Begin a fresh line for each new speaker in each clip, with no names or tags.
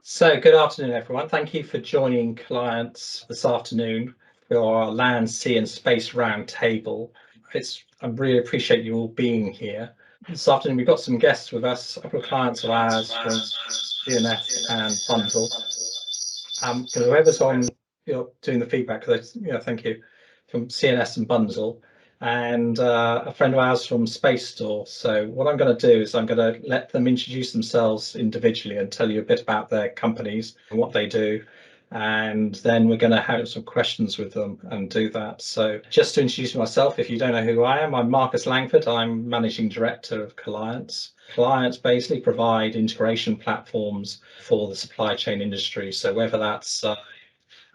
So good afternoon, everyone. Thank you for joining Coliance this afternoon for our Land, Sea and Space Roundtable. I really appreciate you all being here. This afternoon we've got some guests with us, a couple of clients of ours from CNS and Bunzl. Whoever's on doing the feedback, thank you, from CNS and Bunzl, and a friend of ours from Space Store. So what I'm going to do is I'm going to let them introduce themselves individually and tell you a bit about their companies and what they do, and then we're going to have some questions with them and do that. So just to introduce myself, if you don't know who I am, I'm Marcus Langford. I'm Managing Director of Coliance. Coliance basically provide integration platforms for the supply chain industry. So whether that's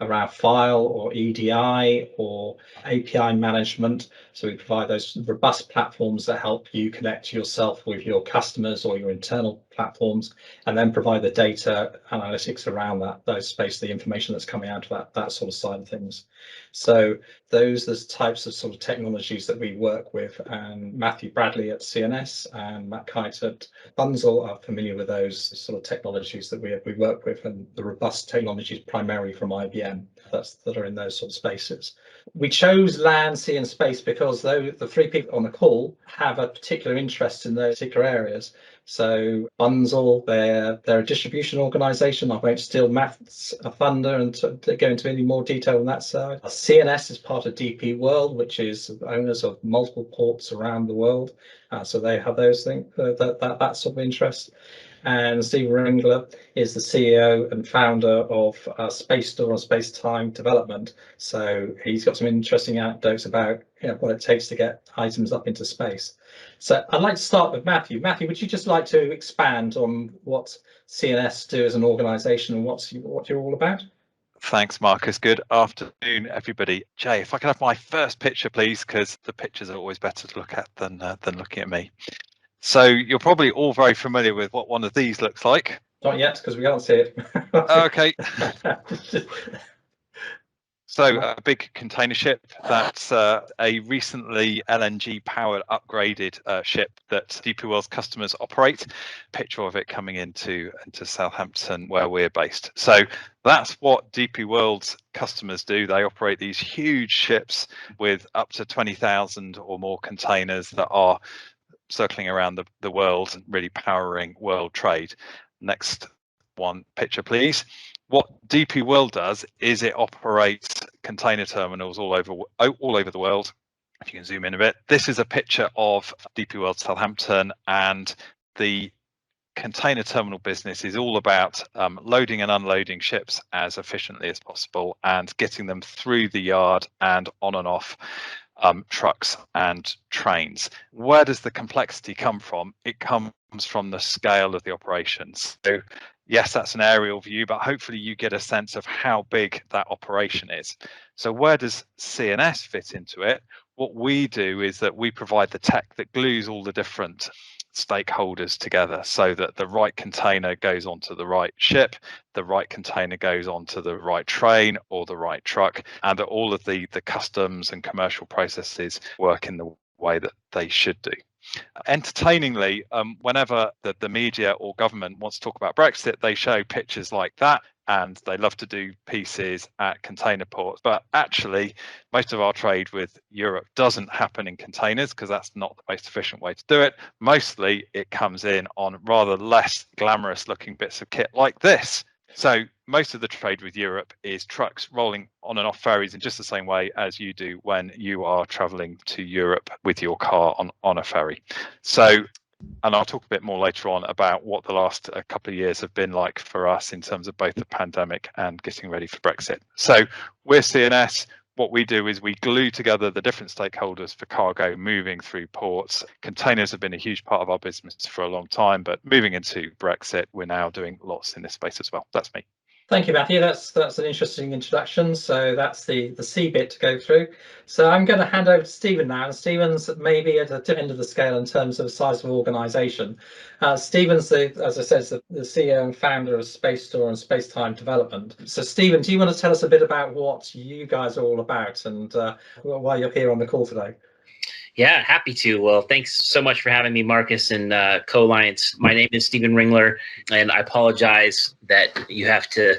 around file or EDI or API management. So we provide those robust platforms that help you connect yourself with your customers or your internal platforms, and then provide the data analytics around that, the information that's coming out of that sort of side of things. So those are the types of sort of technologies that we work with, and Matthew Bradley at CNS and Matt Kite at Bunzl are familiar with those sort of technologies that we work with, and the robust technologies primarily from IBM that are in those sort of spaces. We chose land, sea and space because the three people on the call have a particular interest in those particular areas. So Bunzl, they're a distribution organisation. I won't steal Matt's thunder and to go into any more detail on that side. CNS is part of DPWorld, which is owners of multiple ports around the world. So they have those things, that sort of interest. And Steve Ringler is the CEO and founder of Space Store and Space Time Development. So he's got some interesting anecdotes about what it takes to get items up into space. So I'd like to start with Matthew. Matthew, would you just like to expand on what CNS do as an organisation and what you're all about?
Thanks, Marcus. Good afternoon, everybody. Jay, if I can have my first picture, please, because the pictures are always better to look at than looking at me. So you're probably all very familiar with what one of these looks like.
Not yet, because we can't see it.
Okay. So a big container ship that's a recently LNG powered upgraded ship that DPWorld's customers operate. Picture of it coming into Southampton, where we're based. So that's what DPWorld's customers do. They operate these huge ships with up to 20,000 or more containers that are circling around the world and really powering world trade. Next one picture, please. What DPWorld does is it operates container terminals all over the world. If you can zoom in a bit, this is a picture of DPWorld Southampton, and the container terminal business is all about loading and unloading ships as efficiently as possible and getting them through the yard and on and off trucks and trains. Where does the complexity come from? It comes from the scale of the operations. So yes, that's an aerial view, but hopefully you get a sense of how big that operation is. So where does CNS fit into it? What we do is that we provide the tech that glues all the different stakeholders together so that the right container goes onto the right ship, the right container goes onto the right train or the right truck, and that all of the customs and commercial processes work in the way that they should do. Entertainingly, whenever the media or government wants to talk about Brexit, they show pictures like that, and they love to do pieces at container ports. But actually, most of our trade with Europe doesn't happen in containers because that's not the most efficient way to do it. Mostly it comes in on rather less glamorous looking bits of kit like this. So most of the trade with Europe is trucks rolling on and off ferries in just the same way as you do when you are traveling to Europe with your car on a ferry. So, and I'll talk a bit more later on about what the last couple of years have been like for us in terms of both the pandemic and getting ready for Brexit. So we're CNS. What we do is we glue together the different stakeholders for cargo moving through ports. Containers have been a huge part of our business for a long time, but moving into Brexit, we're now doing lots in this space as well. That's me.
Thank you, Matthew. That's an interesting introduction. So that's the C bit to go through. So I'm going to hand over to Stephen now. And Stephen's maybe at the end of the scale in terms of size of organisation. Stephen's, as I said, the CEO and founder of Space Store and Space Time Development. So Stephen, do you want to tell us a bit about what you guys are all about and why you're here on the call today?
Yeah, happy to. Well, thanks so much for having me, Marcus and Coliance. My name is Stephen Ringler, and I apologize that you have to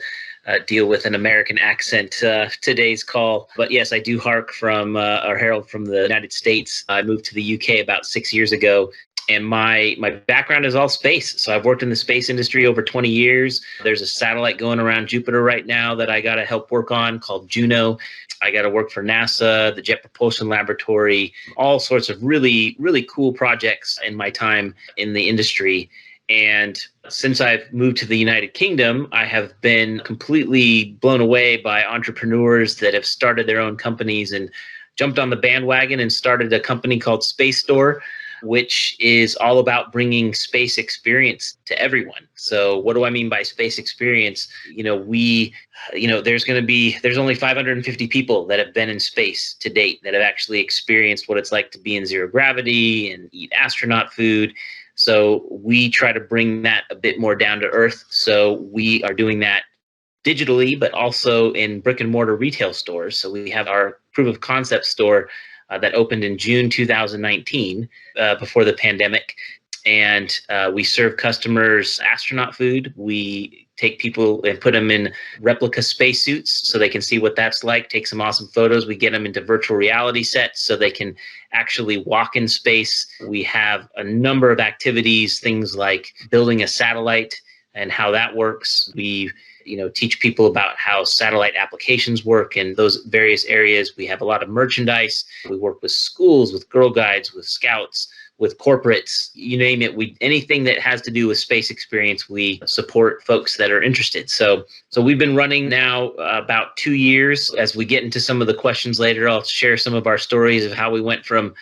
deal with an American accent today's call. But yes, I do herald from the United States. I moved to the UK about 6 years ago. And my background is all space. So I've worked in the space industry over 20 years. There's a satellite going around Jupiter right now that I got to help work on called Juno. I got to work for NASA, the Jet Propulsion Laboratory, all sorts of really, really cool projects in my time in the industry. And since I've moved to the United Kingdom, I have been completely blown away by entrepreneurs that have started their own companies and jumped on the bandwagon and started a company called Space Store, which is all about bringing space experience to everyone. So what do I mean by space experience? There's only 550 people that have been in space to date that have actually experienced what it's like to be in zero gravity and eat astronaut food. So we try to bring that a bit more down to earth. So we are doing that digitally, but also in brick and mortar retail stores. So we have our proof of concept store that opened in June 2019, before the pandemic. And we serve customers astronaut food. We take people and put them in replica spacesuits so they can see what that's like, take some awesome photos. We get them into virtual reality sets so they can actually walk in space. We have a number of activities, things like building a satellite and how that works. We teach people about how satellite applications work in those various areas. We have a lot of merchandise. We work with schools, with Girl Guides, with Scouts, with corporates, you name it. Anything that has to do with space experience, we support folks that are interested. So we've been running now about 2 years. As we get into some of the questions later, I'll share some of our stories of how we went from,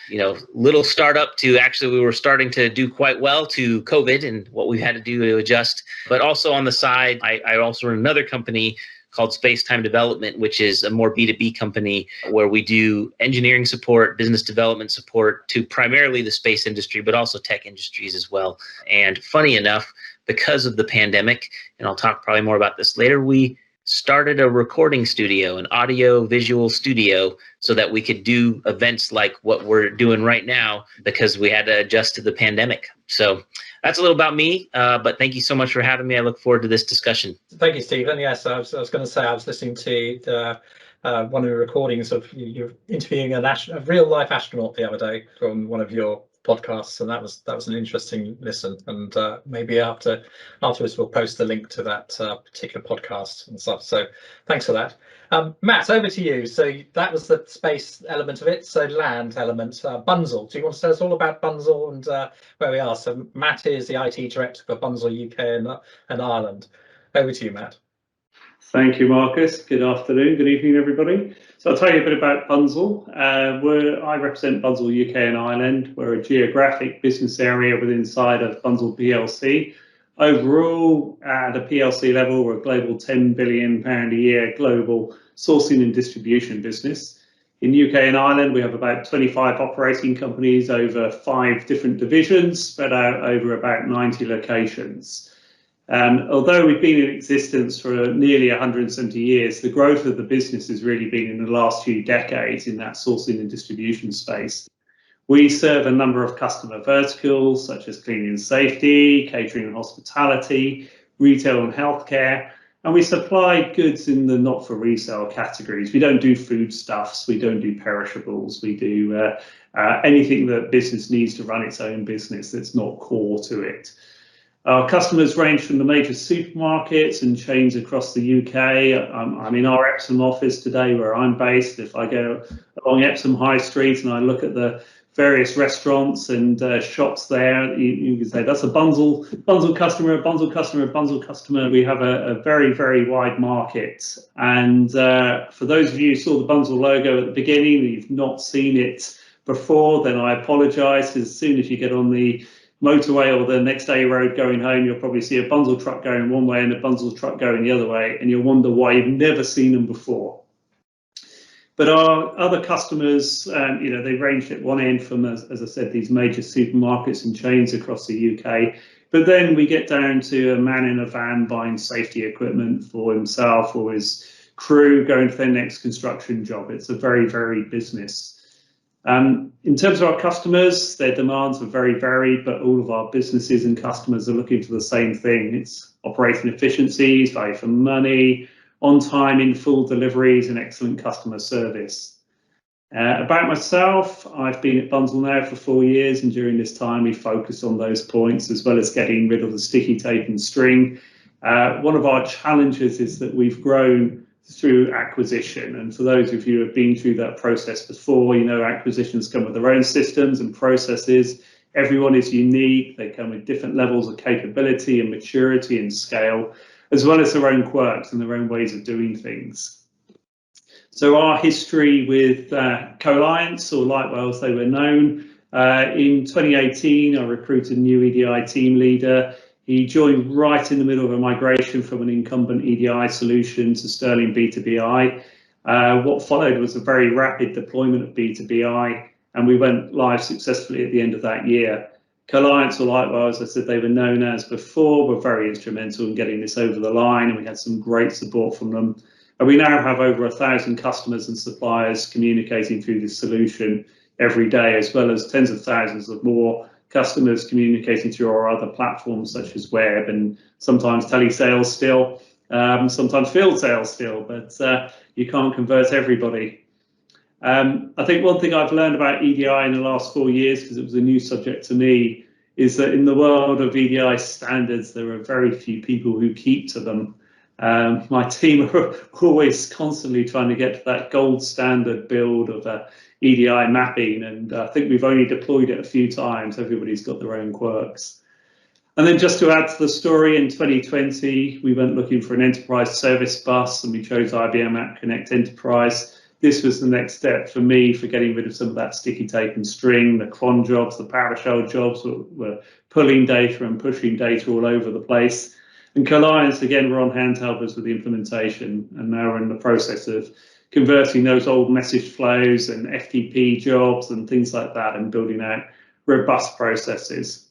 little startup to actually we were starting to do quite well to COVID and what we've had to do to adjust. But also on the side, I also run another company called Space Time Development, which is a more B2B company where we do engineering support, business development support to primarily the space industry, but also tech industries as well. And funny enough, because of the pandemic, and I'll talk probably more about this later, we started a recording studio, an audio visual studio, so that we could do events like what we're doing right now because we had to adjust to the pandemic. So that's a little about me, but thank you so much for having me. I look forward to this discussion.
Thank you, Stephen. Yes, I was going to say I was listening to one of the recordings of you interviewing a real life astronaut the other day from one of your podcasts, and that was an interesting listen. And maybe afterwards we'll post the link to that particular podcast and stuff. So thanks for that. Matt, over to you. So that was the space element of it. So land element, Bunzl. Do you want to tell us all about Bunzl and where we are? So Matt is the IT director for Bunzl UK and Ireland. Over to you, Matt.
Thank you, Marcus. Good afternoon, good evening, everybody. So I'll tell you a bit about Bunzl. I represent Bunzl UK and Ireland. We're a geographic business area inside of Bunzl PLC. Overall, at a PLC level, we're a global £10 billion a year global sourcing and distribution business. In UK and Ireland, we have about 25 operating companies over 5 different divisions, spread out over about 90 locations. Although we've been in existence for nearly 170 years, the growth of the business has really been in the last few decades in that sourcing and distribution space. We serve a number of customer verticals such as cleaning and safety, catering and hospitality, retail and healthcare, and we supply goods in the not for resale categories. We don't do foodstuffs, we don't do perishables, we do anything that business needs to run its own business that's not core to it. Our customers range from the major supermarkets and chains across the UK. I'm in our Epsom office today where I'm based. If I go along Epsom High Street and I look at the various restaurants and shops there, you can say that's a Bunzl customer, Bunzl customer, Bunzl customer. We have a very, very wide market. And for those of you who saw the Bunzl logo at the beginning, and you've not seen it before, then I apologise. As soon as you get on the motorway or the next day road going home, you'll probably see a Bunzl truck going one way and a Bunzl truck going the other way, and you'll wonder why you've never seen them before. But our other customers, they range at one end from, as I said, these major supermarkets and chains across the UK. But then we get down to a man in a van buying safety equipment for himself or his crew going for their next construction job. It's a very, very business. In terms of our customers, their demands are very varied, but all of our businesses and customers are looking for the same thing. It's operating efficiencies, value for money, on time, in full deliveries, and excellent customer service. About myself, I've been at Bunzl now for 4 years, and during this time we focused on those points as well as getting rid of the sticky tape and string. One of our challenges is that we've grown through acquisition, and for those of you who have been through that process before, you know acquisitions come with their own systems and processes. Everyone is unique, they come with different levels of capability and maturity and scale, as well as their own quirks and their own ways of doing things. So our history with Coliance, or Lightwell as they were known, in 2018 I recruited a new EDI team leader. He joined right in the middle of a migration from an incumbent EDI solution to Sterling B2BI. What followed was a very rapid deployment of B2BI, and we went live successfully at the end of that year. Coliance, or Lightwell, as I said, they were known as before, were very instrumental in getting this over the line, and we had some great support from them. And we now have over 1,000 customers and suppliers communicating through this solution every day, as well as tens of thousands of more customers communicating through our other platforms such as web and sometimes telesales still, sometimes field sales still, but you can't convert everybody. I think one thing I've learned about EDI in the last 4 years, because it was a new subject to me, is that in the world of EDI standards, there are very few people who keep to them. My team are always constantly trying to get to that gold standard build of EDI mapping, and I think we've only deployed it a few times. Everybody's got their own quirks. And then just to add to the story, in 2020, we went looking for an enterprise service bus, and we chose IBM App Connect Enterprise. This was the next step for me for getting rid of some of that sticky tape and string, the cron jobs, the PowerShell jobs were pulling data and pushing data all over the place. And Coliance, again, we're on hand helpers with the implementation, and now we're in the process of converting those old message flows and FTP jobs and things like that and building out robust processes.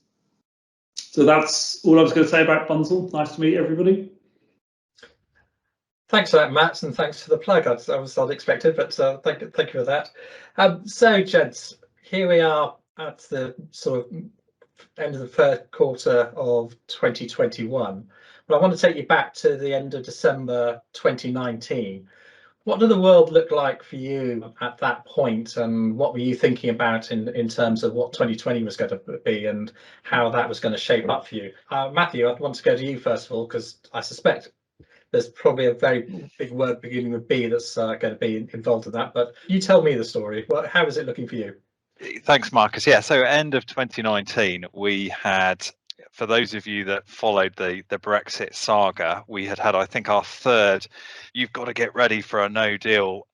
So that's all I was going to say about Bunzl. Nice to meet everybody.
Thanks for that, Matt, and thanks for the plug. That was unexpected, but thank you for that. So, gents, here we are at the sort of end of the third quarter of 2021. But I want to take you back to the end of December 2019. What did the world look like for you at that point, and what were you thinking about in terms of what 2020 was going to be and how that was going to shape up for you? Matthew, I'd want to go to you first of all, because I suspect there's probably a very big word beginning with B that's going to be involved in that. But you tell me the story. How is it looking for you?
Thanks, Marcus. Yeah, so end of 2019, we had, for those of you that followed the Brexit saga, we had, I think, our third, you've got to get ready for a no deal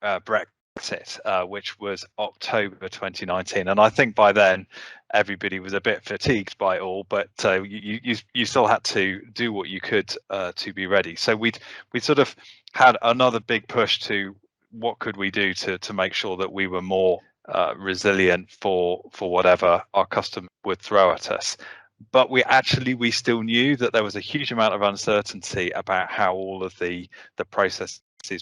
Brexit, which was October 2019. And I think by then, everybody was a bit fatigued by it all, but you still had to do what you could to be ready. So we sort of had another big push to what could we do to make sure that we were more resilient for whatever our customer would throw at us. But we still knew that there was a huge amount of uncertainty about how all of the processes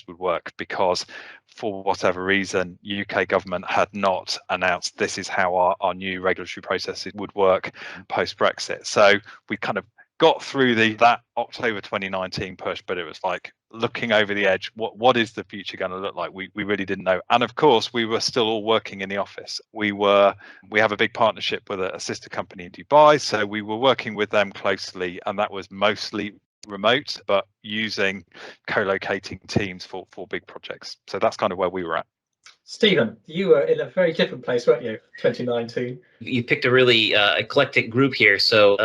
would work, because for whatever reason, UK government had not announced this is how our new regulatory processes would work post Brexit. So we kind of got through that October 2019 push, but it was like looking over the edge. What is the future going to look like? We really didn't know. And of course, we were still all working in the office. We have a big partnership with a sister company in Dubai, so we were working with them closely, and that was mostly remote, but using co-locating teams for big projects. So that's kind of where we were at.
Stephen, you were in a very different place, weren't you, 2019?
You picked a really eclectic group here. So,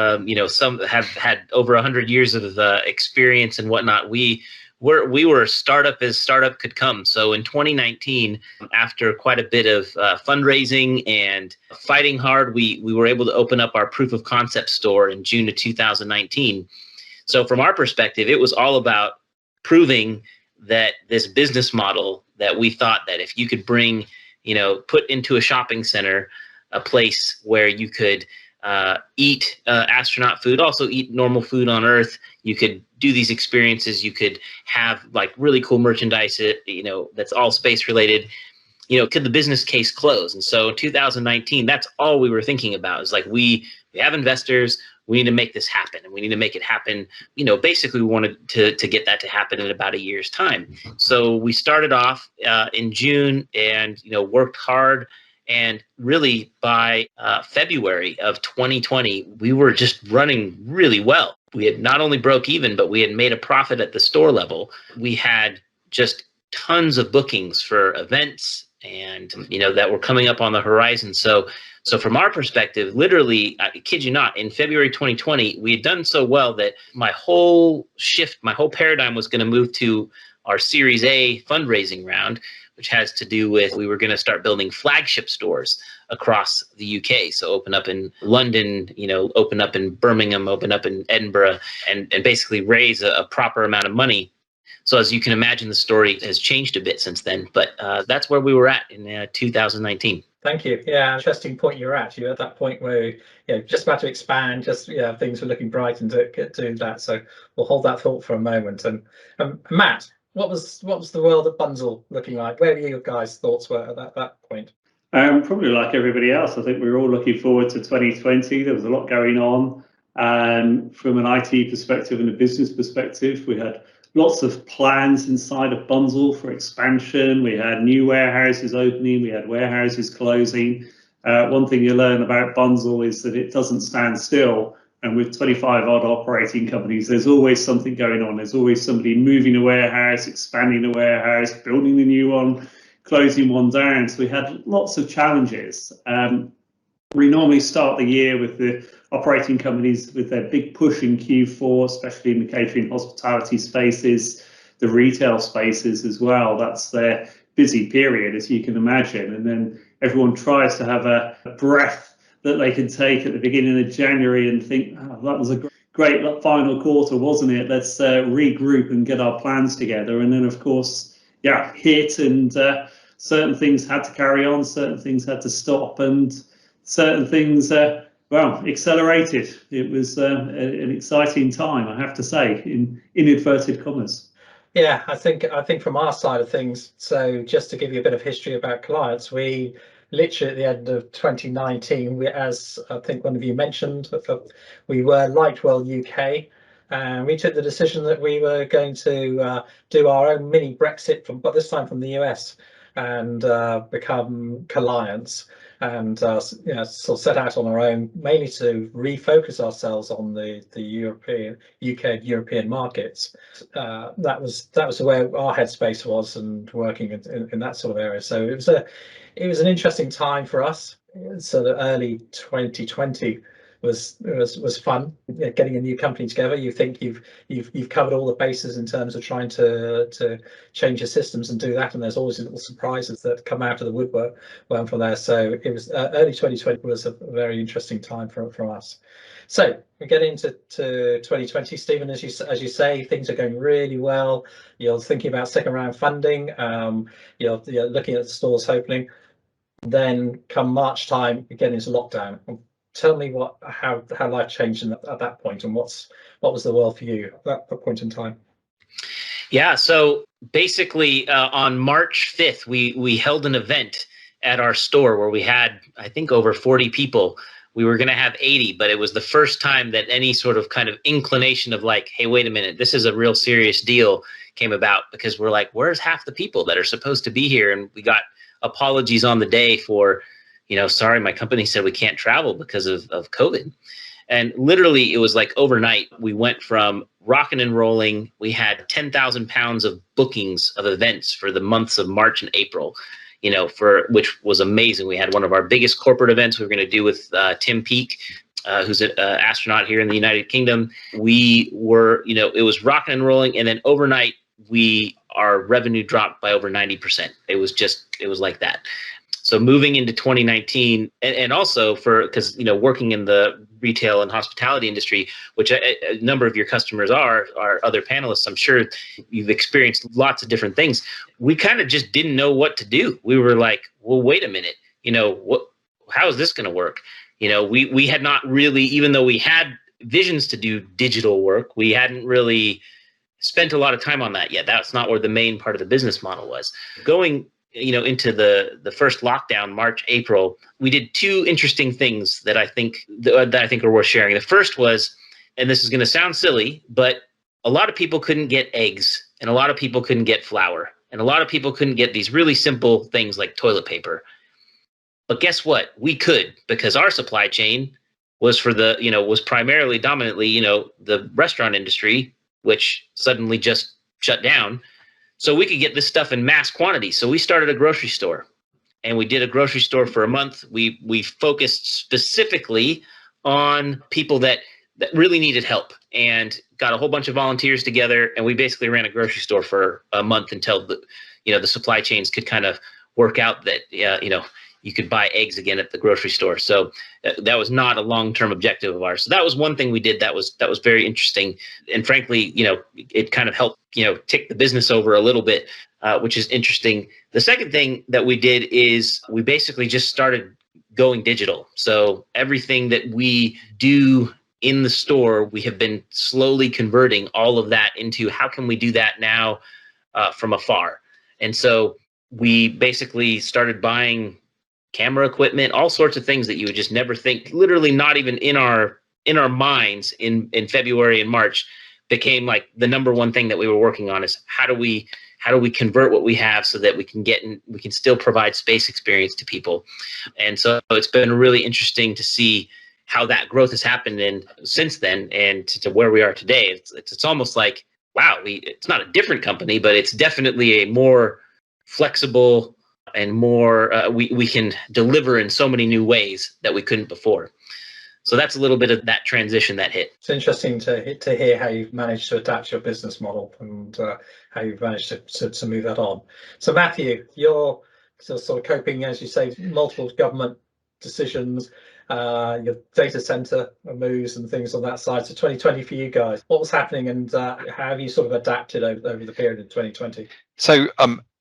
some have had over 100 years of experience and whatnot. We were startup as startup could come. So in 2019, after quite a bit of fundraising and fighting hard, we were able to open up our proof of concept store in June of 2019. So from our perspective, it was all about proving that this business model that we thought that if you could bring, put into a shopping center, a place where you could eat astronaut food, also eat normal food on Earth, you could do these experiences, you could have like really cool merchandise, that's all space related. could the business case close? And so in 2019, that's all we were thinking about, is like, we have investors, we need to make this happen, and we need to make it happen. Basically we wanted to get that to happen in about a year's time. So we started off in June and, worked hard. And really by February of 2020, we were just running really well. We had not only broke even, but we had made a profit at the store level. We had just tons of bookings for events and, that were coming up on the horizon. So from our perspective, literally, I kid you not, in February 2020, we had done so well that my whole paradigm was going to move to our Series A fundraising round, which has to do with, we were going to start building flagship stores across the UK. So open up in London, open up in Birmingham, open up in Edinburgh, and basically raise a proper amount of money. So as you can imagine, the story has changed a bit since then, but that's where we were at in 2019.
Thank you. Yeah, interesting point you're at. You're at that point where just about to expand, things were looking bright and do that. So we'll hold that thought for a moment. And Matt, what was the world at Bunzl looking like? Where were your guys' thoughts were at that point?
Probably like everybody else. I think we were all looking forward to 2020. There was a lot going on from an IT perspective and a business perspective. We had lots of plans inside of Bunzl for expansion. We had new warehouses opening. We had warehouses closing. One thing you learn about Bunzl is that it doesn't stand still. And with 25 odd operating companies, there's always something going on. There's always somebody moving a warehouse, expanding a warehouse, building a new one, closing one down. So we had lots of challenges. We normally start the year with the operating companies with their big push in Q4, especially in the catering hospitality spaces, the retail spaces as well. That's their busy period, as you can imagine. And then everyone tries to have a breath that they can take at the beginning of January and think, oh, that was a great final quarter, wasn't it? Let's regroup and get our plans together. And then, of course, hit, and certain things had to carry on, certain things had to stop, and certain things accelerated. It was an exciting time, I have to say, in inverted commas.
Yeah, I think from our side of things, so just to give you a bit of history about Coliance, we literally at the end of 2019, as I think one of you mentioned, we were Lightwell UK, and we took the decision that we were going to do our own mini Brexit, but this time from the US, and become Coliance, and sort of set out on our own, mainly to refocus ourselves on the UK and European markets. That was where our headspace was, and working in that sort of area. So it was an interesting time for us. So the early 2020 was fun, getting a new company together. You think you've covered all the bases in terms of trying to change your systems and do that, and there's always little surprises that come out of the woodwork from there. So it was early 2020 was a very interesting time for us. So we get into 2020, Stephen, as you say, things are going really well. You're thinking about second round funding. You're looking at the stores opening. Then come March time, you get into lockdown. Tell me how life changed at that point, and what was the world for you at that point in time?
Yeah, so basically on March 5th, we held an event at our store where we had, I think, over 40 people. We were going to have 80, but it was the first time that any sort of kind of inclination of like, hey, wait a minute, this is a real serious deal came about, because we're like, where's half the people that are supposed to be here? And we got apologies on the day for, sorry, my company said we can't travel because of COVID. And literally it was like overnight, we went from rocking and rolling. We had 10,000 pounds of bookings of events for the months of March and April, which was amazing. We had one of our biggest corporate events we were going to do with Tim Peake, who's an astronaut here in the United Kingdom. We were, it was rocking and rolling. And then overnight, our revenue dropped by over 90%. It was like that. So moving into 2019, and also because working in the retail and hospitality industry, which a number of your customers are other panelists, I'm sure you've experienced lots of different things. We kind of just didn't know what to do. We were like, well, wait a minute, how is this going to work? We had not really, even though we had visions to do digital work, we hadn't really spent a lot of time on that yet. That's not where the main part of the business model was. Going into the first lockdown, March, April, we did two interesting things that I think are worth sharing. The first was, and this is going to sound silly, but a lot of people couldn't get eggs, and a lot of people couldn't get flour, and a lot of people couldn't get these really simple things like toilet paper. But guess what? We could, because our supply chain was was primarily dominantly, the restaurant industry, which suddenly just shut down. So we could get this stuff in mass quantity. So we started a grocery store, and we did a grocery store for a month. We focused specifically on people that really needed help, and got a whole bunch of volunteers together. And we basically ran a grocery store for a month until the supply chains could kind of work out that, you could buy eggs again at the grocery store. So that was not a long-term objective of ours. So that was one thing we did that was very interesting. And frankly, it kind of helped, tick the business over a little bit, which is interesting. The second thing that we did is we basically just started going digital. So everything that we do in the store, we have been slowly converting all of that into how can we do that now from afar. And so we basically started buying camera equipment, all sorts of things that you would just never think, literally not even in our minds in February and March, became like the number one thing that we were working on is how do we convert what we have so that we can still provide space experience to people. And so it's been really interesting to see how that growth has happened and since then, and to where we are today. It's almost like, wow, it's not a different company, but it's definitely a more flexible and more we can deliver in so many new ways that we couldn't before. So that's a little bit of that transition that hit.
It's interesting to hear how you've managed to adapt your business model and how you've managed to move that on. So Matthew, you're sort of coping, as you say, multiple government decisions, your data center moves and things on that side. So 2020 for you guys, what was happening, and how have you sort of adapted over the period in 2020?
So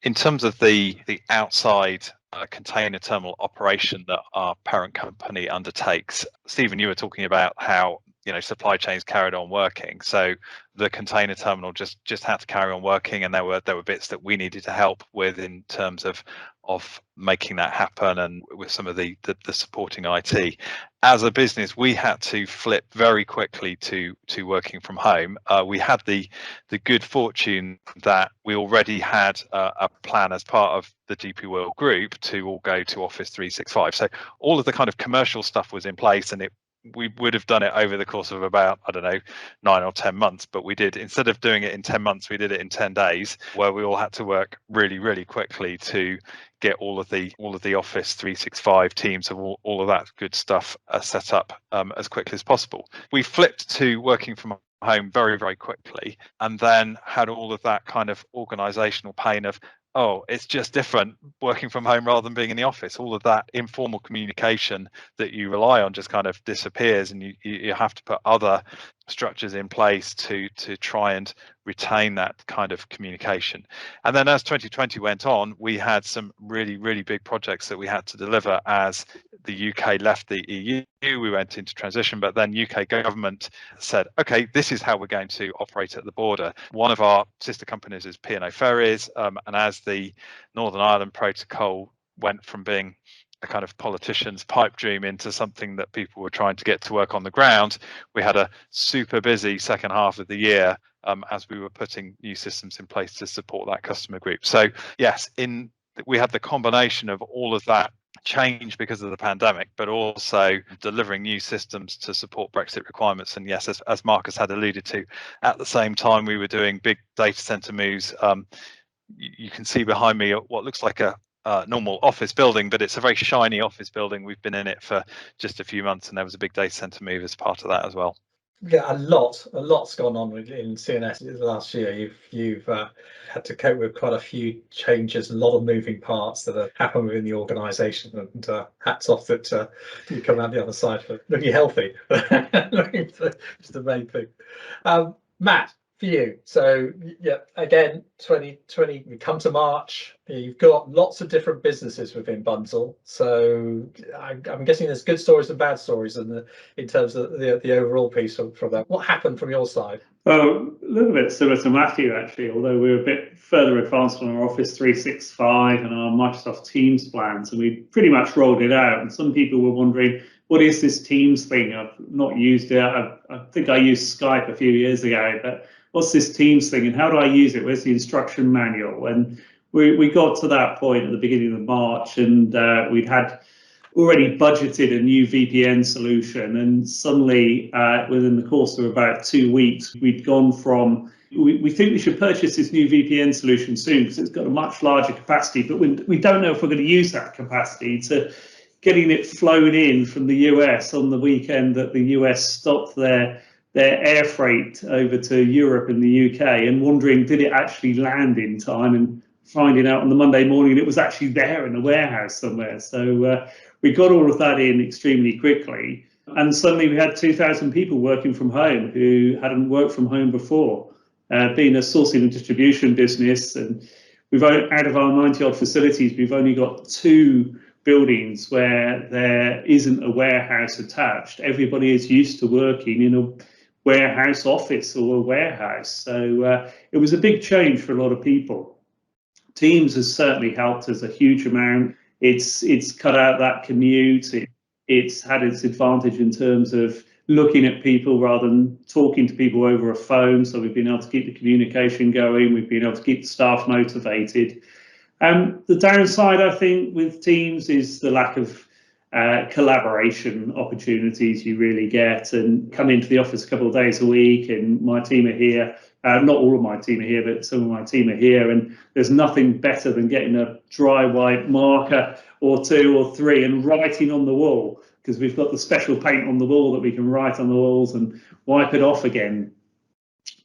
in terms of the outside container terminal operation that our parent company undertakes, Stephen, you were talking about how supply chains carried on working. So the container terminal just had to carry on working, and there were bits that we needed to help with in terms of making that happen, and with some of the supporting IT. As a business, we had to flip very quickly to working from home. We had the good fortune that we already had a plan as part of the DPWorld group to all go to Office 365. So all of the kind of commercial stuff was in place, and we would have done it over the course of about, 9 or 10 months, but we did, instead of doing it in 10 months, we did it in 10 days, where we all had to work really, really quickly to get all of the Office 365 teams of all of that good stuff set up as quickly as possible. We flipped to working from home very, very quickly, and then had all of that kind of organizational pain of, oh, it's just different working from home rather than being in the office. All of that informal communication that you rely on just kind of disappears, and you have to put other structures in place to try and retain that kind of communication. And then as 2020 went on, we had some really, really big projects that we had to deliver as the UK left the EU. We went into transition, but then UK government said, okay, this is how we're going to operate at the border. One of our sister companies is P&O Ferries, and as the Northern Ireland Protocol went from being a kind of politician's pipe dream into something that people were trying to get to work on the ground, we had a super busy second half of the year as we were putting new systems in place to support that customer group. So yes, we had the combination of all of that change because of the pandemic, but also delivering new systems to support Brexit requirements. And yes, as Marcus had alluded to, at the same time we were doing big data center moves. You can see behind me what looks like a normal office building, but it's a very shiny office building. We've been in it for just a few months, and there was a big data center move as part of that as well.
Yeah, a lot's gone on in CNS last year. You've had to cope with quite a few changes, a lot of moving parts that have happened within the organisation, and hats off that you come out the other side for looking healthy. It's the main thing. Matt, for you, so yeah, again, 2020, we come to March, you've got lots of different businesses within Bunzl, so I'm guessing there's good stories and bad stories in terms of the overall piece from that. What happened from your side?
Well, a little bit similar to Matthew, actually, although we're a bit further advanced on our Office 365 and our Microsoft Teams plans, and we pretty much rolled it out. And some people were wondering, what is this Teams thing? I've not used it. I think I used Skype a few years ago, but what's this Teams thing and how do I use it? Where's the instruction manual? And we got to that point at the beginning of March, and we'd had already budgeted a new VPN solution, and suddenly within the course of about 2 weeks, we'd gone from we think we should purchase this new VPN solution soon because it's got a much larger capacity, but we don't know if we're going to use that capacity, to getting it flown in from the US on the weekend that the US stopped their air freight over to Europe and the UK, and wondering did it actually land in time, and finding out on the Monday morning it was actually there in a warehouse somewhere. So we got all of that in extremely quickly, and suddenly we had 2,000 people working from home who hadn't worked from home before. Being a sourcing and distribution business, and we've out of our 90 odd facilities, we've only got 2 buildings where there isn't a warehouse attached. Everybody is used to working in a warehouse office or a warehouse. So it was a big change for a lot of people. Teams has certainly helped us a huge amount. It's cut out that commute. It's had its advantage in terms of looking at people rather than talking to people over a phone. So we've been able to keep the communication going. We've been able to keep the staff motivated. The downside, I think, with Teams is the lack of collaboration opportunities you really get, and come into the office a couple of days a week, and my team are here. Not all of my team are here, but some of my team are here, and there's nothing better than getting a dry white marker or 2 or 3 and writing on the wall, because we've got the special paint on the wall that we can write on the walls and wipe it off again.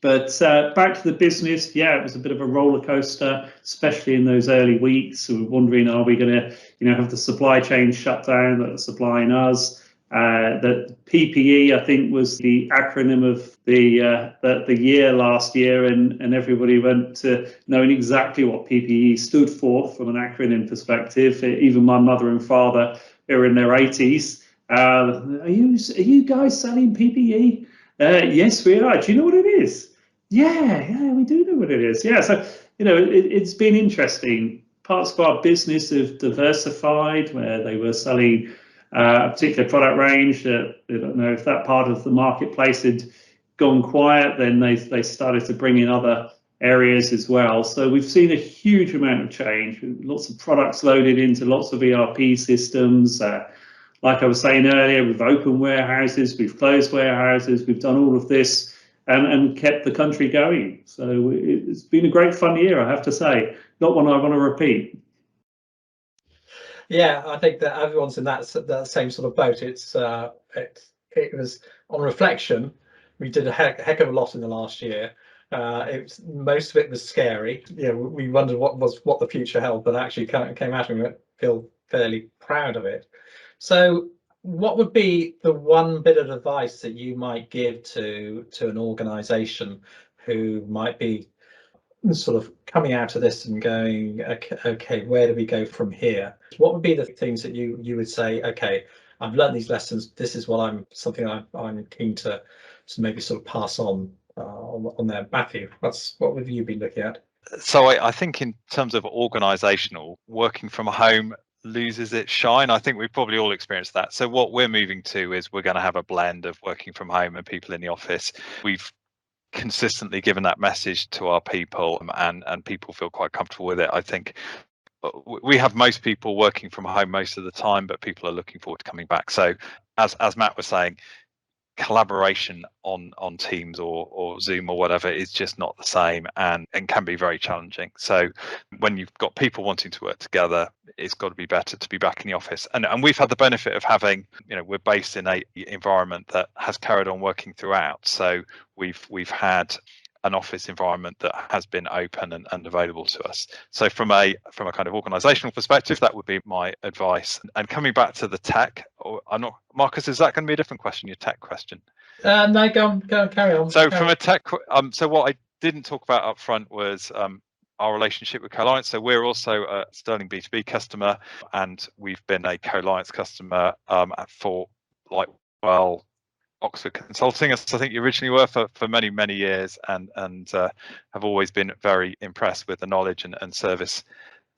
But back to the business, yeah, it was a bit of a roller coaster, especially in those early weeks. So we're wondering, are we going to, have the supply chain shut down that are supplying us? That PPE, I think, was the acronym of the year last year, and everybody went to knowing exactly what PPE stood for from an acronym perspective. Even my mother and father, they were in their 80s. Are you guys selling PPE? Yes, we are. Do you know what it is? Yeah, we do know what it is. Yeah, so it's been interesting. Parts of our business have diversified, where they were selling a particular product range. I don't know if that part of the marketplace had gone quiet, then they started to bring in other areas as well. So we've seen a huge amount of change. Lots of products loaded into lots of ERP systems. Like I was saying earlier, we've opened warehouses, we've closed warehouses, we've done all of this and kept the country going. So it's been a great fun year, I have to say. Not one I want to repeat.
Yeah, I think that everyone's in that same sort of boat. It was, on reflection, we did a heck of a lot in the last year. Most of it was scary. We wondered what the future held, but actually came out and we feel fairly proud of it. So what would be the one bit of advice that you might give to an organization who might be sort of coming out of this and going, okay, where do we go from here? What would be the things that you would say, okay, I've learned these lessons, this is what I'm keen to maybe sort of pass on there. Matthew, what would you be looking at?
So I think in terms of organizational, working from home loses its shine. I think we've probably all experienced that. So what we're moving to is we're going to have a blend of working from home and people in the office. We've consistently given that message to our people, and people feel quite comfortable with it. I think we have most people working from home most of the time, but people are looking forward to coming back. So as Matt was saying, collaboration on Teams or Zoom or whatever is just not the same, and can be very challenging. So when you've got people wanting to work together, it's got to be better to be back in the office. And we've had the benefit of having, we're based in a environment that has carried on working throughout. So we've had an office environment that has been open and available to us. So from a kind of organizational perspective, that would be my advice. And coming back to the tech, Marcus, is that going to be a different question, your tech question?
No, go on, carry on.
So from a tech, so what I didn't talk about up front was our relationship with Coliance. So we're also a Sterling B2B customer, and we've been a Coliance customer for Oxford Consulting, as I think you originally were, for many, many years, and have always been very impressed with the knowledge and service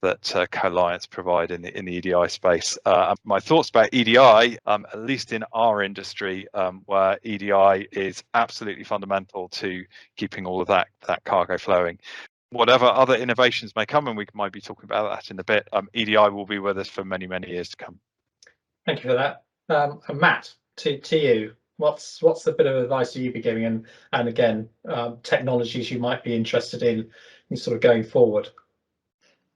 that Coliance provide in the EDI space. My thoughts about EDI, at least in our industry, where EDI is absolutely fundamental to keeping all of that cargo flowing. Whatever other innovations may come, and we might be talking about that in a bit, EDI will be with us for many, many years to come.
Thank you for that. And Matt, to you, what's the bit of advice that you'd be giving, and again, technologies you might be interested in sort of going forward?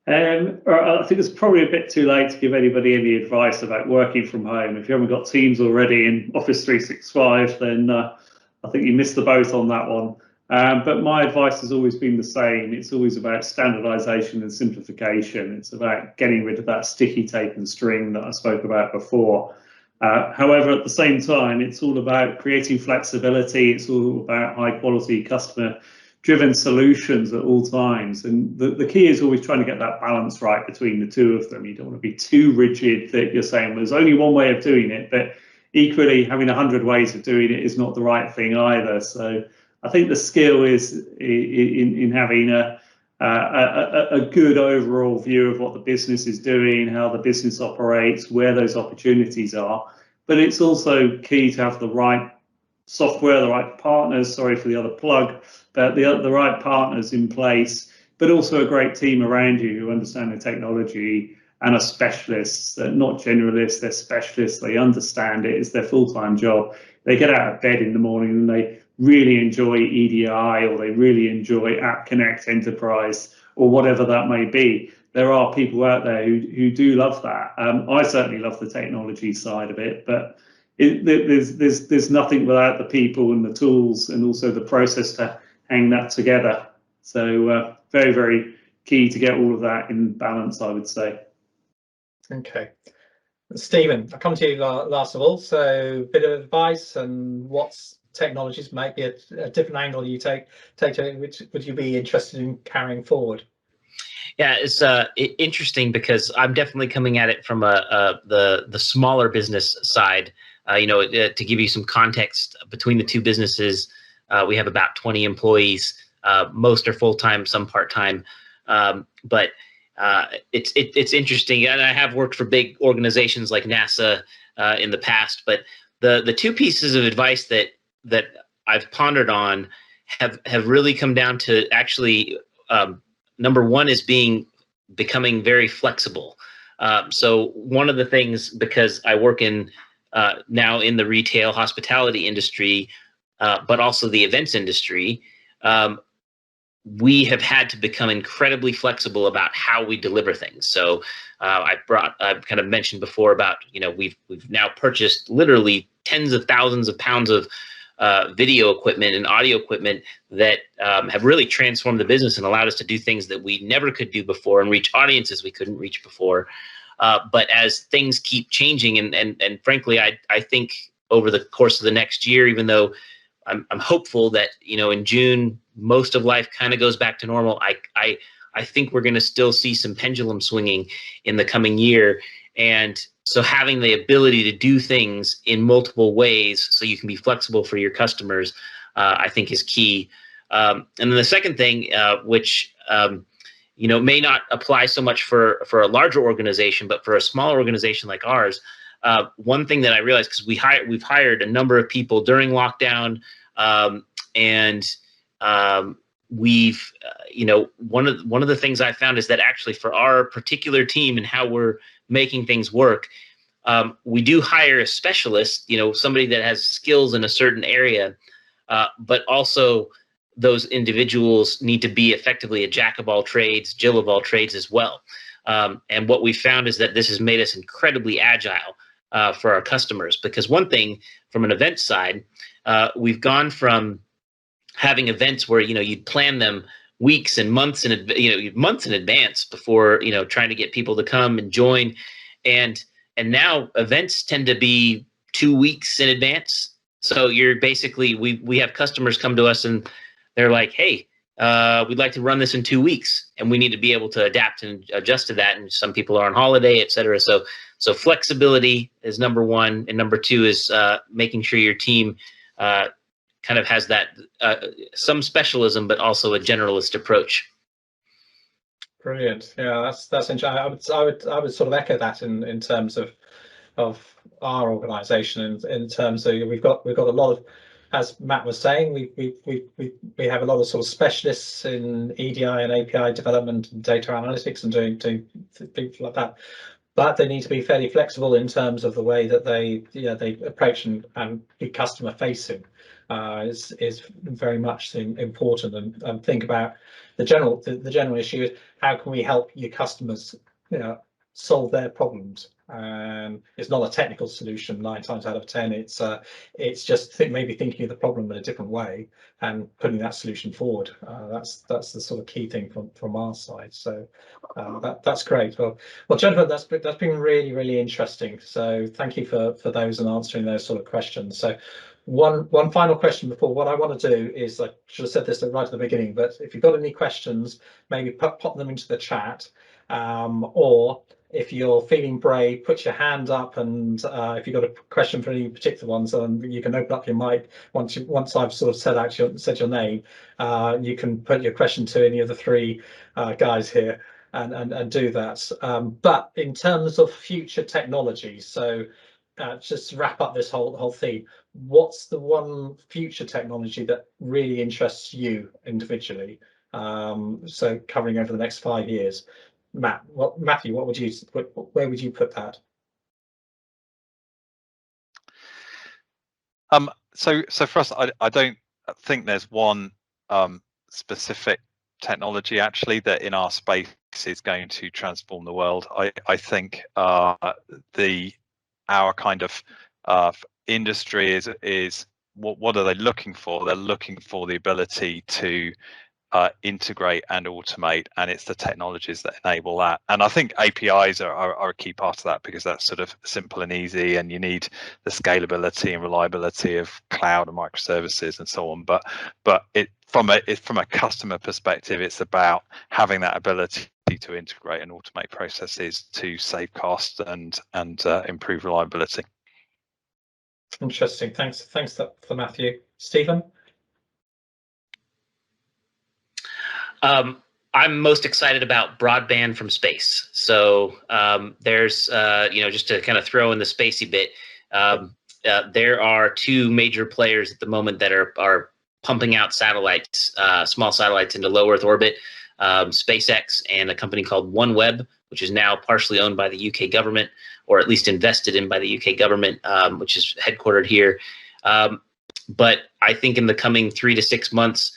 I think it's probably a bit too late to give anybody any advice about working from home. If you haven't got Teams already in Office 365, then I think you missed the boat on that one. But my advice has always been the same. It's always about standardization and simplification. It's about getting rid of that sticky tape and string that I spoke about before. However, at the same time, it's all about creating flexibility. It's all about high quality customer driven solutions at all times, and the key is always trying to get that balance right between the two of them. You don't want to be too rigid that you're saying there's only one way of doing it, but equally having 100 ways of doing it is not the right thing either. So I think the skill is in having a good overall view of what the business is doing, how the business operates, where those opportunities are. But it's also key to have the right software, the right partners, sorry for the other plug, but the right partners in place, but also a great team around you who understand the technology and are specialists, not generalists, they're specialists, they understand it, it's their full-time job. They get out of bed in the morning and they really enjoy EDI, or they really enjoy App Connect Enterprise, or whatever that may be. There are people out there who do love that. I certainly love the technology side of it, but there's nothing without the people and the tools and also the process to hang that together. So very, very key to get all of that in balance, I would say.
Okay, Stephen, I'll come to you last of all. So bit of advice, and what's technologies might be a different angle you take to it, which would you be interested in carrying forward?
Yeah, it's interesting because I'm definitely coming at it from the smaller business side. To give you some context, between the two businesses, we have about 20 employees. Most are full-time, some part-time. But it's interesting, and I have worked for big organizations like NASA in the past. But the two pieces of advice that I've pondered on have really come down to actually. Number one is becoming very flexible. So one of the things, because I work now in the retail hospitality industry, but also the events industry, we have had to become incredibly flexible about how we deliver things. So I've kind of mentioned before about, we've now purchased literally tens of thousands of pounds of video equipment and audio equipment that have really transformed the business and allowed us to do things that we never could do before and reach audiences we couldn't reach before. But as things keep changing, and frankly, I think over the course of the next year, even though I'm hopeful that in June most of life kind of goes back to normal, I think we're going to still see some pendulum swinging in the coming year. And so having the ability to do things in multiple ways so you can be flexible for your customers, I think is key. And then the second thing, which may not apply so much for a larger organization, but for a smaller organization like ours, one thing that I realized, because we've hired a number of people during lockdown, and we've one of the things I found is that actually for our particular team and how we're making things work, we do hire a specialist, somebody that has skills in a certain area, but also those individuals need to be effectively a jack of all trades, Jill of all trades as well. And what we found is that this has made us incredibly agile for our customers, because one thing from an event side, we've gone from having events where you'd plan them weeks and months in months in advance before trying to get people to come and join, and now events tend to be 2 weeks in advance. So you're basically, we have customers come to us and they're like, hey, we'd like to run this in 2 weeks, and we need to be able to adapt and adjust to that. And some people are on holiday, et cetera. So flexibility is number one, and number two is making sure your team kind of has that some specialism, but also a generalist approach.
Brilliant. Yeah, that's interesting. I would sort of echo that in terms of our organisation, in terms of we've got a lot of, as Matt was saying, we have a lot of sort of specialists in EDI and API development and data analytics and doing things like that. But they need to be fairly flexible in terms of the way that they approach and be customer facing. Is very much important, and think about the general issue is how can we help your customers solve their problems. It's not a technical solution 9 times out of 10. It's just maybe thinking of the problem in a different way and putting that solution forward. That's the sort of key thing from our side. So that's great. Well, Jennifer, that's been really interesting. So thank you for those and answering those sort of questions. So one final question before, what I want to do is, I should have said this right at the beginning, but if you've got any questions, maybe pop them into the chat, or if you're feeling brave, put your hand up, and if you've got a question for any particular ones, you can open up your mic once I've sort of said your name. You can put your question to any of the 3 guys here and do that. But in terms of future technology, so just to wrap up this whole theme, what's the one future technology that really interests you individually? So covering over the next 5 years. Matthew, where would you put that?
So for us, I don't think there's one specific technology actually that in our space is going to transform the world. I think our kind of industry is what are they looking for? They're looking for the ability to integrate and automate, and it's the technologies that enable that. And I think APIs are a key part of that, because that's sort of simple and easy, and you need the scalability and reliability of cloud and microservices and so on. But from a customer perspective, it's about having that ability to integrate and automate processes to save costs and improve reliability.
Interesting. Thanks for Matthew. Stephen?
I'm most excited about broadband from space. So there's, just to kind of throw in the spacey bit, there are 2 major players at the moment that are pumping out satellites, small satellites into low Earth orbit, SpaceX and a company called OneWeb, which is now partially owned by the UK government, or at least invested in by the UK government, which is headquartered here. But I think in the coming 3 to 6 months,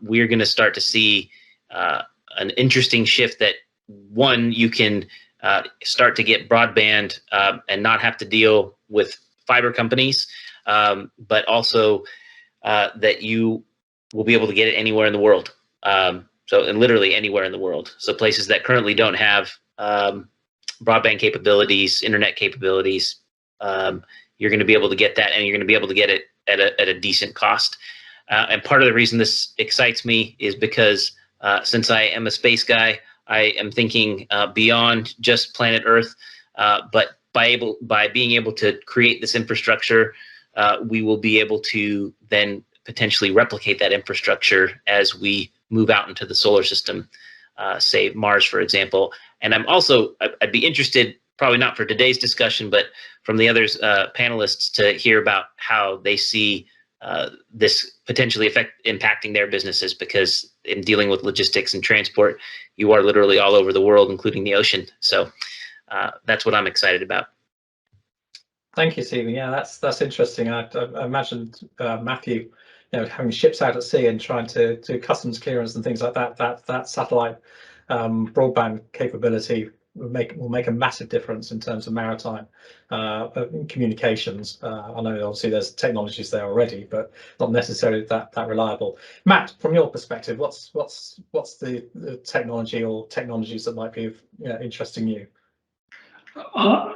we're going to start to see an interesting shift that, one, you can start to get broadband and not have to deal with fiber companies, but also that you will be able to get it anywhere in the world. And literally anywhere in the world. So places that currently don't have broadband capabilities, internet capabilities, you're going to be able to get that, and you're going to be able to get it at a decent cost. And part of the reason this excites me is because since I am a space guy, I am thinking beyond just planet Earth. But by being able to create this infrastructure, we will be able to then potentially replicate that infrastructure as we move out into the solar system, say Mars, for example. And I'd be interested, probably not for today's discussion, but from the others panelists, to hear about how they see this potentially impacting their businesses, because in dealing with logistics and transport, you are literally all over the world, including the ocean. So that's what I'm excited about.
Thank you, Stephen. Yeah, that's interesting. I imagine Matthew, having ships out at sea and trying to do customs clearance and things like that. That satellite broadband capability will make a massive difference in terms of maritime communications. I know obviously there's technologies there already, but not necessarily that reliable. Matt, from your perspective, what's the technology or technologies that might be interesting you?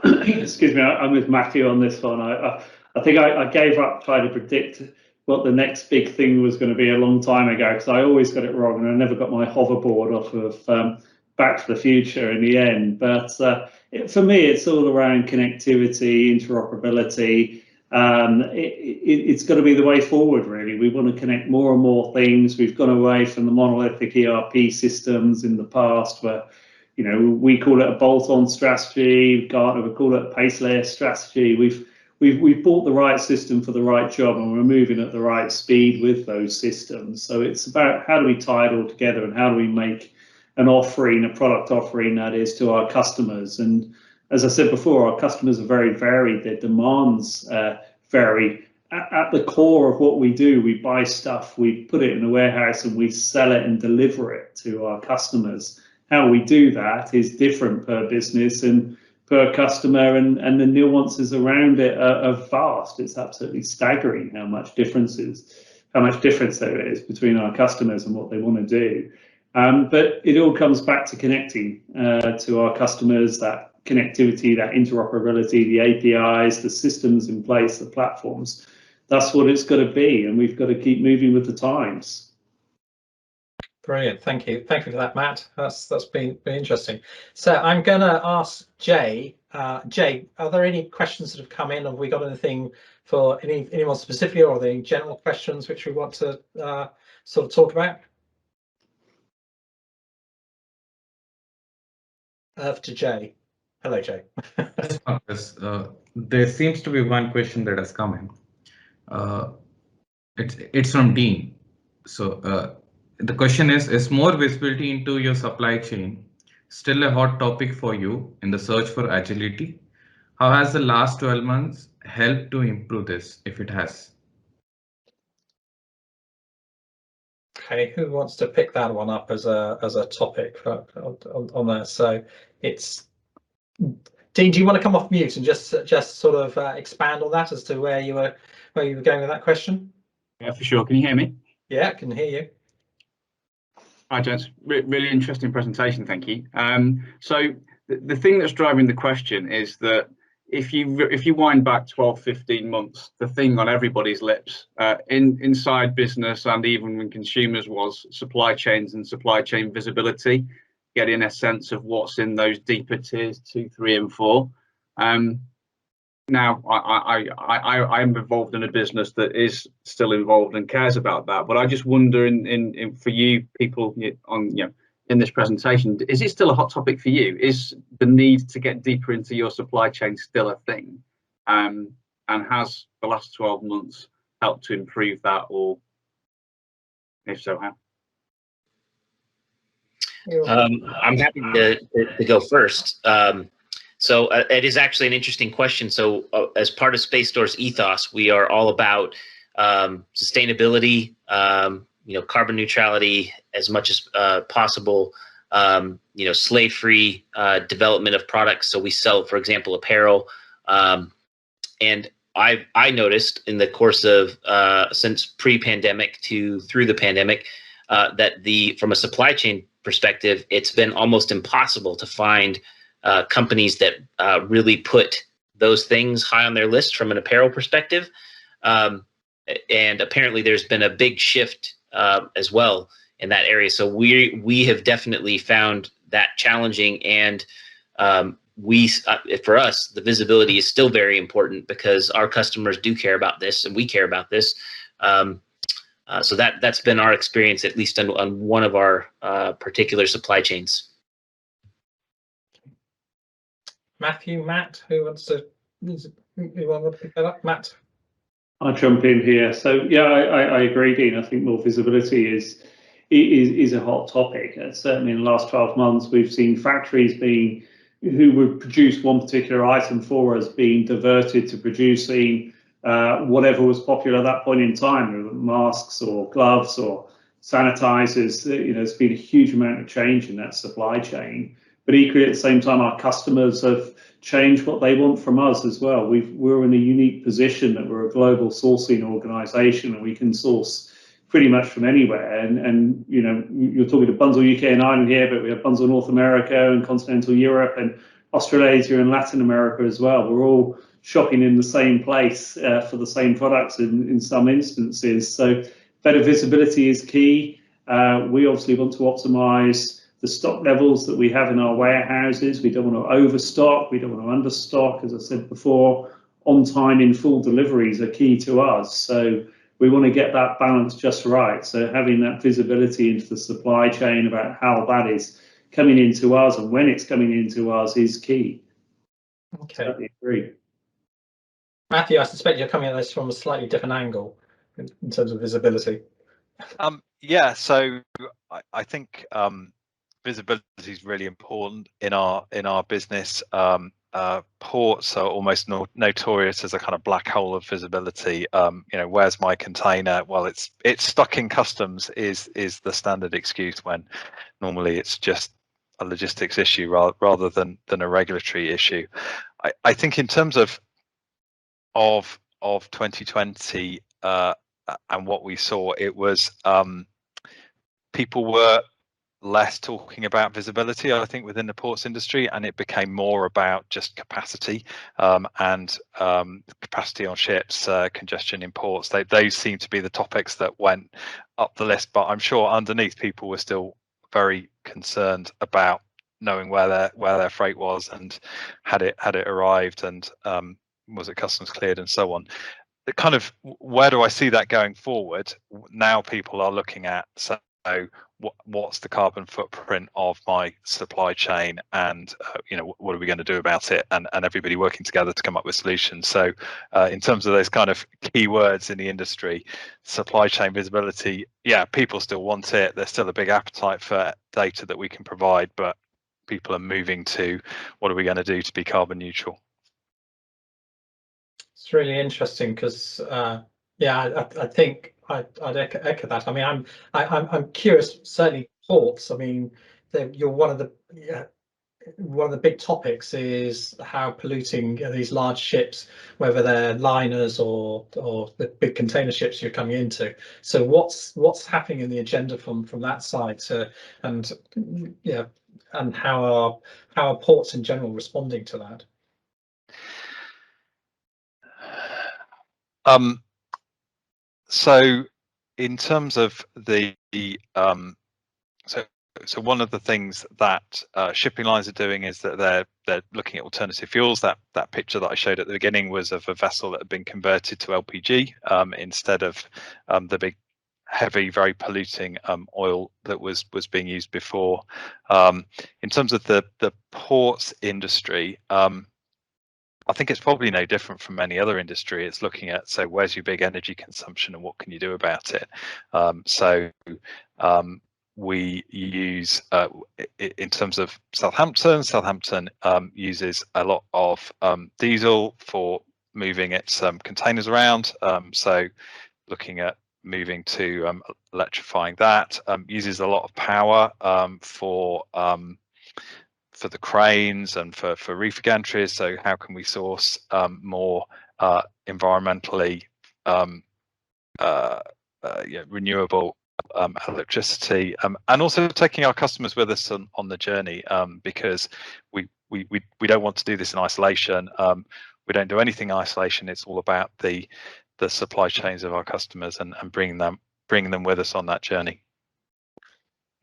Excuse me, I'm with Matthew on this one. I think I gave up trying to predict what the next big thing was going to be a long time ago, because I always got it wrong, and I never got my hoverboard off of Back to the Future in the end. But for me, it's all around connectivity, interoperability, It's got to be the way forward, really. We want to connect more and more things. We've gone away from the monolithic ERP systems in the past, where we call it a bolt-on strategy. Gartner would call it a pace layer strategy. We've bought the right system for the right job, and we're moving at the right speed with those systems. So it's about how do we tie it all together, and how do we make an offering, a product offering that is to our customers. And as I said before, our customers are very varied. Their demands vary. At the core of what we do, we buy stuff, we put it in a warehouse, and we sell it and deliver it to our customers. How we do that is different per business and per customer, and the nuances around it are vast. It's absolutely staggering how much difference there is between our customers and what they want to do. But it all comes back to connecting to our customers, that connectivity, that interoperability, the APIs, the systems in place, the platforms. That's what it's got to be, and we've got to keep moving with the times.
Brilliant, thank you for that, Matt. That's been interesting. So I'm going to ask Jay. Jay, are there any questions that have come in? Have we got anything for anyone specifically, or are there any general questions which we want to sort of talk about? To Jay. Hello, Jay.
Yes, there seems to be one question that has come in. It's from Dean. So the question is more visibility into your supply chain still a hot topic for you in the search for agility? How has the last 12 months helped to improve this, if it has?
Okay, who wants to pick that one up as a topic on there? So it's Dean. Do you want to come off mute and just sort of expand on that as to where you were going with that question?
Yeah, for sure. Can you hear me?
Yeah, I can hear you.
Hi, gents. Really interesting presentation. Thank you. So the thing that's driving the question is that if you wind back 12, 15 months, the thing on everybody's lips inside business and even when consumers was supply chains and supply chain visibility, getting a sense of what's in those deeper tiers 2, 3, and 4. Now I'm involved in a business that is still involved and cares about that, but I just wonder in for you people in this presentation, is it still a hot topic for you? Is the need to get deeper into your supply chain still a thing? And has the last 12 months helped to improve that, or if so, how?
I'm happy to go first. So it is actually an interesting question. So as part of Space Store's ethos, we are all about sustainability, carbon neutrality as much as possible, slave-free development of products. So we sell, for example, apparel. And I noticed in the course of since pre-pandemic to through the pandemic that from a supply chain perspective, it's been almost impossible to find companies that really put those things high on their list from an apparel perspective. And apparently there's been a big shift as well in that area. So we have definitely found that challenging, and for us, the visibility is still very important because our customers do care about this and we care about this. So that's been our experience, at least on one of our particular supply chains.
Matthew, Matt, who wants to pick that up? Matt.
I'll jump in here. So yeah, I agree, Dean. I think more visibility is a hot topic. Certainly in the last 12 months, we've seen factories who would produce one particular item for us being diverted to producing whatever was popular at that point in time, masks or gloves or sanitizers. There's been a huge amount of change in that supply chain. But equally, at the same time, our customers have changed what they want from us as well. We're in a unique position that we're a global sourcing organisation, and we can source pretty much from anywhere. And you're talking to Bunzl UK and Ireland here, but we have Bunzl North America and continental Europe and Australasia and Latin America as well. We're all shopping in the same place for the same products in some instances. So better visibility is key. We obviously want to optimise the stock levels that we have in our warehouses. We don't want to overstock. We don't want to understock. As I said before, on time in full deliveries are key to us. So we want to get that balance just right. So having that visibility into the supply chain about how that is coming into us and when it's coming into us is key.
Okay.
Totally agree.
Matthew, I suspect you're coming at this from a slightly different angle in terms of visibility.
Yeah, so I think visibility is really important in our business. Ports are almost notorious as a kind of black hole of visibility. Where's my container? Well, it's stuck in customs is the standard excuse, when normally it's just a logistics issue rather than a regulatory issue. I think in terms of 2020 and what we saw, it was people were less talking about visibility, I think, within the ports industry, and it became more about just capacity and capacity on ships, congestion in ports. Those seem to be the topics that went up the list, but I'm sure underneath people were still very concerned about knowing where their freight was and had it arrived, and was it customs cleared and so on. The kind of, where do I see that going forward? Now people are looking at, so what's the carbon footprint of my supply chain, and what are we going to do about it, and everybody working together to come up with solutions. So in terms of those kind of key words in the industry, supply chain visibility, yeah, people still want it. There's still a big appetite for data that we can provide, but people are moving to, what are we going to do to be carbon neutral?
It's really interesting because, I think I'd echo that. I mean, I'm curious. Certainly, ports. I mean, you're one of the big topics is how polluting these large ships, whether they're liners or the big container ships you're coming into. So what's happening in the agenda from that side and how are ports in general responding to that?
So in terms of the so one of the things that shipping lines are doing is that they're looking at alternative fuels. That picture that I showed at the beginning was of a vessel that had been converted to LPG instead of the big, heavy, very polluting oil that was being used before. In terms of the ports industry, I think it's probably no different from any other industry. It's looking at, so where's your big energy consumption and what can you do about it? We use, in terms of Southampton uses a lot of diesel for moving its containers around. So looking at moving to electrifying that, uses a lot of power for the cranes and for reefer gantries. So how can we source more environmentally renewable electricity, and also taking our customers with us on the journey, because we don't want to do this in isolation. We don't do anything in isolation. It's all about the supply chains of our customers and bringing them with us on that journey.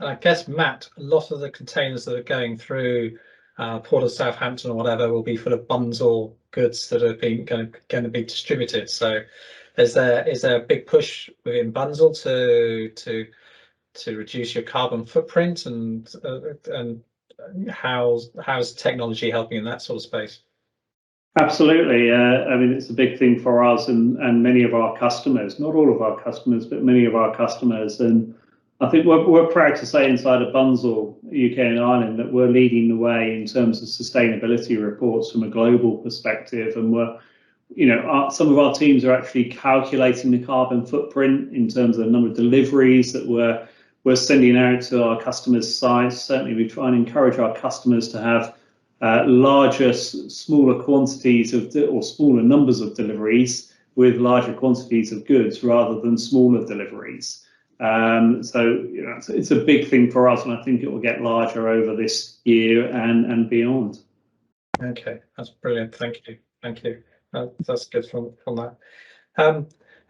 I guess, Matt, a lot of the containers that are going through Port of Southampton or whatever will be full of Bunzl goods that are going to be distributed. So is there a big push within Bunzl to reduce your carbon footprint, and how's technology helping in that sort of space?
Absolutely. I mean, it's a big thing for us and many of our customers, not all of our customers, but many of our customers. And I think we're proud to say inside of Bunzl, UK and Ireland, that we're leading the way in terms of sustainability reports from a global perspective. And some of our teams are actually calculating the carbon footprint in terms of the number of deliveries that we're sending out to our customers' sites. Certainly, we try and encourage our customers to have smaller quantities or smaller numbers of deliveries with larger quantities of goods rather than smaller deliveries. It's a big thing for us, and I think it will get larger over this year and beyond.
Okay, that's brilliant. Thank you. That's good from that.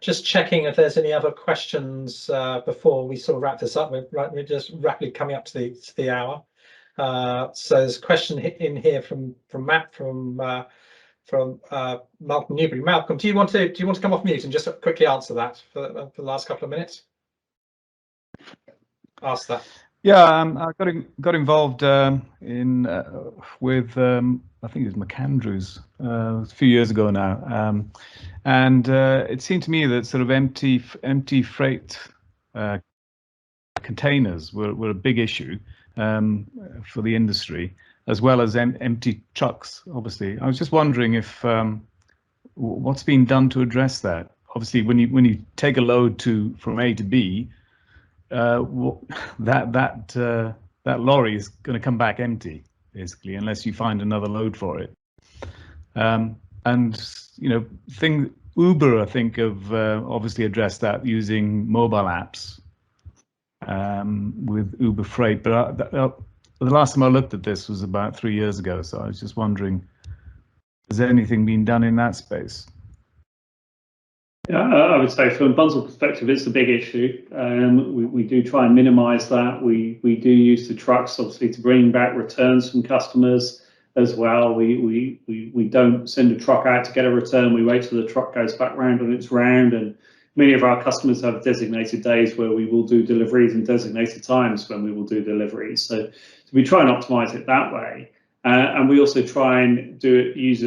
Just checking if there's any other questions before we sort of wrap this up. We're just rapidly coming up to the hour. So there's a question in here from Matt from from Malcolm Newbury. Malcolm, do you want to come off mute and just quickly answer that for the last couple of minutes? Ask that.
Yeah, I got involved with I think it was McAndrews a few years ago now, and it seemed to me that sort of empty freight containers were a big issue for the industry, as well as empty trucks. Obviously, I was just wondering if what's being done to address that. Obviously, when you take a load from A to B, that lorry is going to come back empty, basically, unless you find another load for it. And Uber, I think, have obviously addressed that using mobile apps with Uber Freight. But the last time I looked at this was about 3 years ago, so I was just wondering, has anything been done in that space?
Yeah, I would say from a Bunzl perspective, it's a big issue. We do try and minimise that. We do use the trucks, obviously, to bring back returns from customers as well. We don't send a truck out to get a return. We wait till the truck goes back round on its round. And many of our customers have designated days where we will do deliveries and designated times when we will do deliveries. So we try and optimise it that way. And we also try and use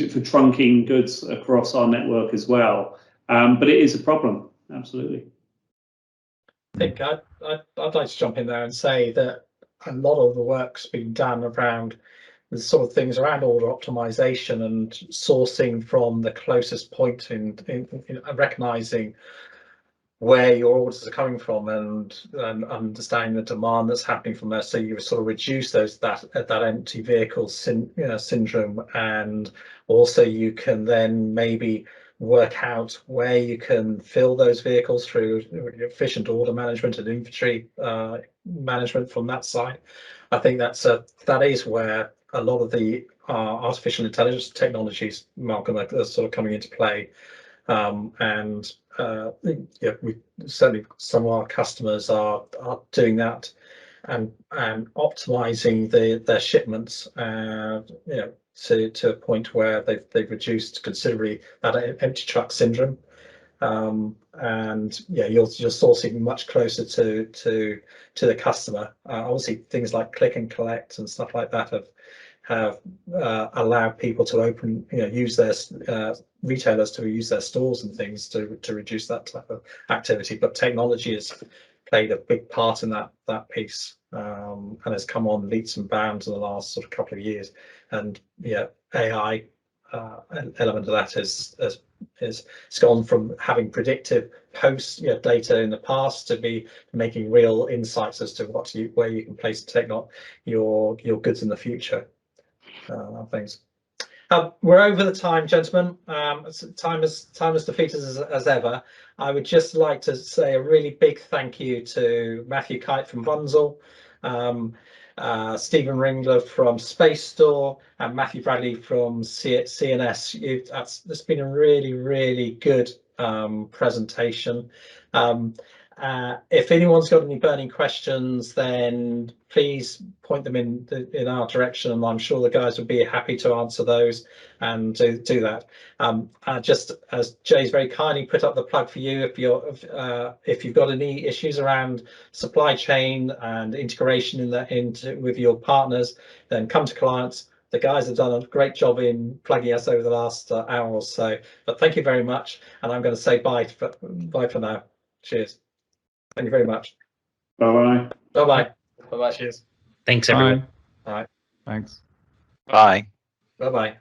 it for trunking goods across our network as well. But it is a problem, absolutely.
I think I'd like to jump in there and say that a lot of the work's been done around the sort of things around order optimization and sourcing from the closest point in recognizing where your orders are coming from and understanding the demand that's happening from there, so you sort of reduce that empty vehicle syndrome, and also you can then maybe work out where you can fill those vehicles through efficient order management and inventory management from that side. I think that is where a lot of the artificial intelligence technologies, Malcolm, are sort of coming into play. Yeah, we certainly, some of our customers are doing that and optimizing their shipments, to a point where they've reduced considerably that empty truck syndrome. And yeah, you're sourcing much closer to the customer. Obviously, things like click and collect and stuff like that have allowed people to use their retailers to use their stores and things to reduce that type of activity. But technology has played a big part in that piece, and has come on leaps and bounds in the last sort of couple of years. And yeah, AI element of that is gone from having predictive post data in the past to be making real insights as to where you can place your goods in the future. Things. We're over the time, gentlemen. Time has defeated us as ever. I would just like to say a really big thank you to Matthew Kite from Bunzl, Stephen Ringler from Space Store, and Matthew Bradley from CNS. It's been a really, really good presentation. If anyone's got any burning questions, then please point them in our direction, and I'm sure the guys would be happy to answer those and do that. Just as Jay's very kindly put up the plug for you, if you've got any issues around supply chain and integration with your partners, then come to Coliance. The guys have done a great job in plugging us over the last hour or so. But thank you very much, and I'm going to say bye for now. Cheers. Thank you very much.
Bye-bye.
Bye-bye. Bye-bye. Cheers.
Thanks, everyone.
All right.
Thanks.
Bye.
Bye-bye.